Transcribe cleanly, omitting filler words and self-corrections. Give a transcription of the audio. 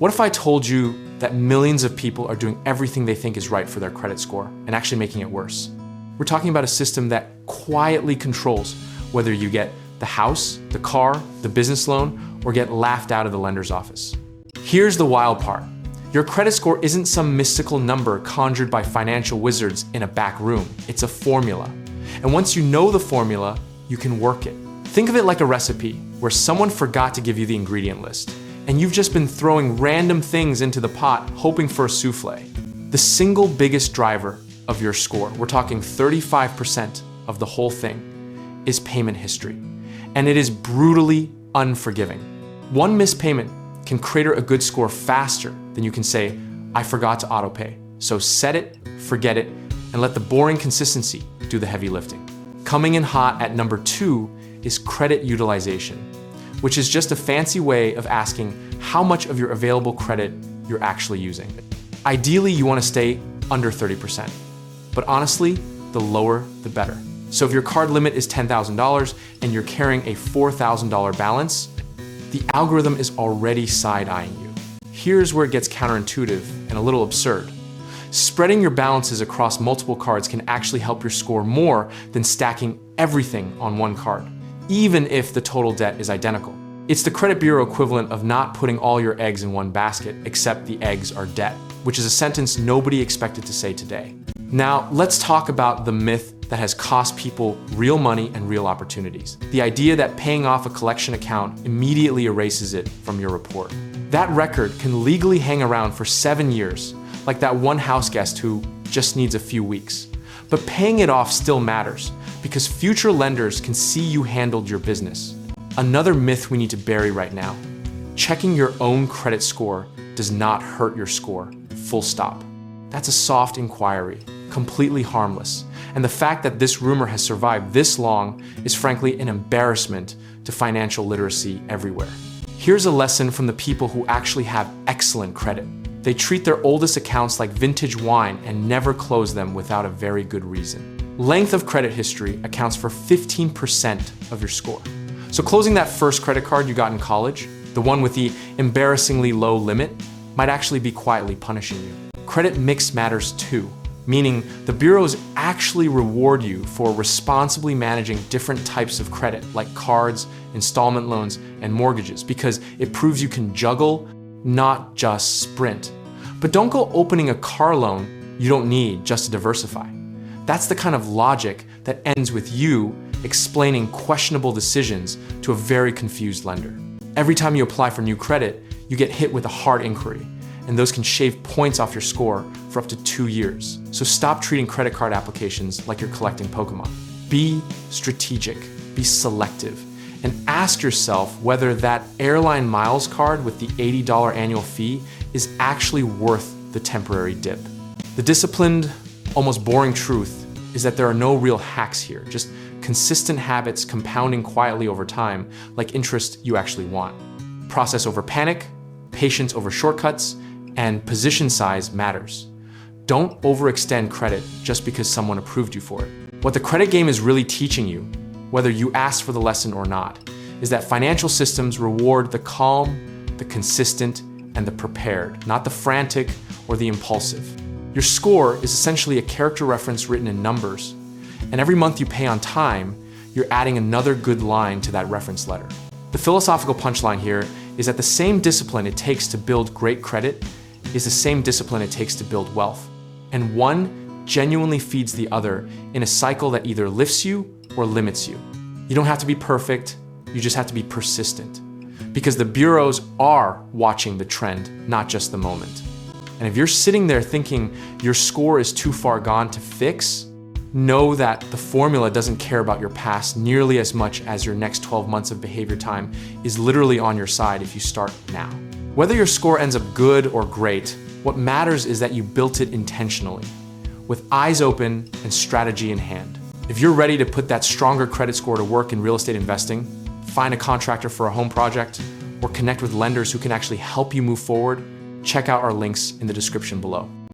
What if I told you that millions of people are doing everything they think is right for their credit score and actually making it worse? We're talking about a system that quietly controls whether you get the house, the car, the business loan, or get laughed out of the lender's office. Here's the wild part. Your credit score isn't some mystical number conjured by financial wizards in a back room. It's a formula. And once you know the formula, you can work it. Think of it like a recipe where someone forgot to give you the ingredient list, and you've just been throwing random things into the pot hoping for a souffle. The single biggest driver of your score, we're talking 35% of the whole thing, is payment history. And it is brutally unforgiving. One missed payment can crater a good score faster than you can say, I forgot to autopay. So set it, forget it, and let the boring consistency do the heavy lifting. Coming in hot at number 2 is credit utilization, which is just a fancy way of asking how much of your available credit you're actually using. Ideally, you want to stay under 30%, but honestly, the lower, the better. So if your card limit is $10,000 and you're carrying a $4,000 balance, the algorithm is already side-eyeing you. Here's where it gets counterintuitive and a little absurd. Spreading your balances across multiple cards can actually help your score more than stacking everything on one card, even if the total debt is identical. It's the credit bureau equivalent of not putting all your eggs in one basket, except the eggs are debt, which is a sentence nobody expected to say today. Now, let's talk about the myth that has cost people real money and real opportunities. The idea that paying off a collection account immediately erases it from your report. That record can legally hang around for 7 years, like that one house guest who just needs a few weeks. But paying it off still matters, because future lenders can see you handled your business. Another myth we need to bury right now. Checking your own credit score does not hurt your score, full stop. That's a soft inquiry, completely harmless. And the fact that this rumor has survived this long is frankly an embarrassment to financial literacy everywhere. Here's a lesson from the people who actually have excellent credit. They treat their oldest accounts like vintage wine and never close them without a very good reason. Length of credit history accounts for 15% of your score. So closing that first credit card you got in college, the one with the embarrassingly low limit, might actually be quietly punishing you. Credit mix matters too, meaning the bureaus actually reward you for responsibly managing different types of credit, like cards, installment loans, and mortgages, because it proves you can juggle, not just sprint. But don't go opening a car loan you don't need just to diversify. That's the kind of logic that ends with you explaining questionable decisions to a very confused lender. Every time you apply for new credit, you get hit with a hard inquiry, and those can shave points off your score for up to 2 years. So stop treating credit card applications like you're collecting Pokemon. Be strategic, be selective, and ask yourself whether that airline miles card with the $80 annual fee is actually worth the temporary dip. The disciplined, almost boring truth is that there are no real hacks here, just consistent habits compounding quietly over time, like interest you actually want. Process over panic, patience over shortcuts, and position size matters. Don't overextend credit just because someone approved you for it. What the credit game is really teaching you, whether you asked for the lesson or not, is that financial systems reward the calm, the consistent, and the prepared, not the frantic or the impulsive. Your score is essentially a character reference written in numbers, and every month you pay on time, you're adding another good line to that reference letter. The philosophical punchline here is that the same discipline it takes to build great credit is the same discipline it takes to build wealth. And one genuinely feeds the other in a cycle that either lifts you or limits you. You don't have to be perfect, you just have to be persistent. Because the bureaus are watching the trend, not just the moment. And if you're sitting there thinking your score is too far gone to fix, know that the formula doesn't care about your past nearly as much as your next 12 months of behavior time is literally on your side if you start now. Whether your score ends up good or great, what matters is that you built it intentionally, with eyes open and strategy in hand. If you're ready to put that stronger credit score to work in real estate investing, find a contractor for a home project, or connect with lenders who can actually help you move forward, check out our links in the description below.